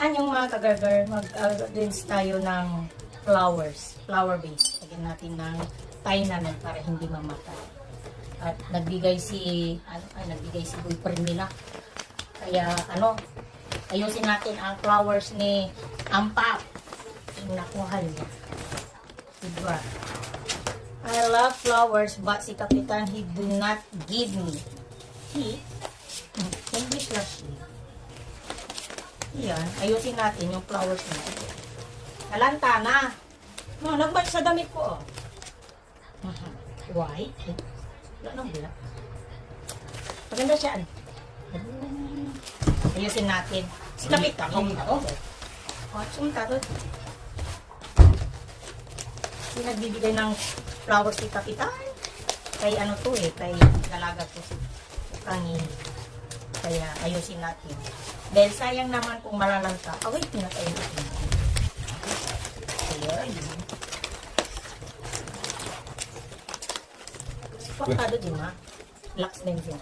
Anyong mga kagargar, mag-rinse tayo ng flowers, flower base. Lagyan natin ng Tynanon para hindi mamatay. At nagbigay si boyfriend nila. Kaya ayusin natin ang flowers ni Ampap. Yung nakuha niya. Diba? I love flowers but si Kapitan, he do not give me. He? English lang siya. Yan, ayusin natin yung flowers niya. Nalanta na. No, nagmatch sa damit ko. White. Wala nang black. Maganda siya. Ayusin natin. Si Kapitan. Sunta doon. Yung nagbibigay ng flowers si Kapitan. Kay kay dalaga ko. Kangin. Kaya ayusin natin. Dahil sayang naman kung malalanta. Wait, pinatay natin. Ayan. Pakado din ha. Lux din siya.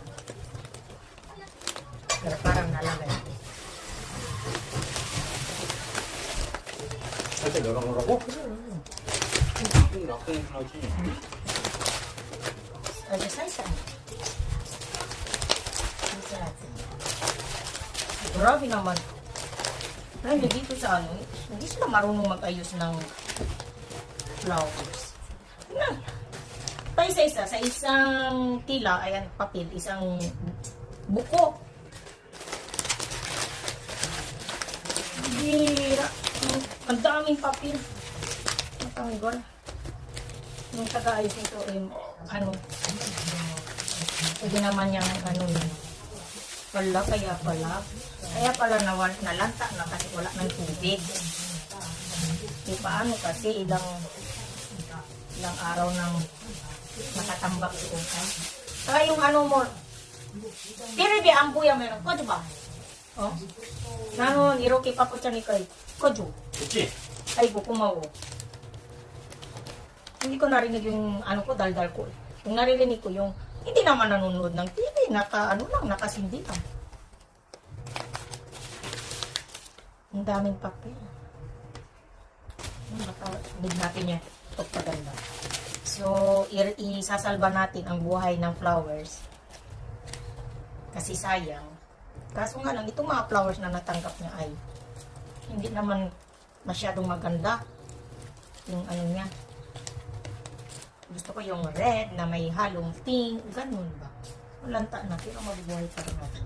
Pero parang nalagay. 살짝 열어놓으라고? 이렇게 하지. Sa. Grabe naman. Ay, dito sa hindi sila marunong mag-ayos ng flowers. Pa isa-isa, sa isang tila, ayan, papel, isang buko. Bira. Ang daming papel. Matanggal. Yung taga-ayos nito, pwede naman yung yun. Kaya pala nalanta na kasi wala ng tubig. E paano kasi ilang araw nang nakatambak doon. Saka yung mo, pero di ang buya meron. Kodyo ba? Oh? Nanon, iroki pa po siya ni kay. Kodyo. 그치? Ay, bukumaw. Hindi ko narinig yung daldal ko. Yung naririnig ko yung hindi naman nanonood ng TV, nakasindi lang. Ang daming papel. Big natin niya. Ito paganda. So, isasalba natin ang buhay ng flowers. Kasi sayang. Kaso nga lang, itong mga flowers na natanggap niya ay hindi naman masyadong maganda. Yung niya. Gusto ko yung red na may halong pink. Ganun ba? Walanta na. Pero mabubuhay pa rin natin.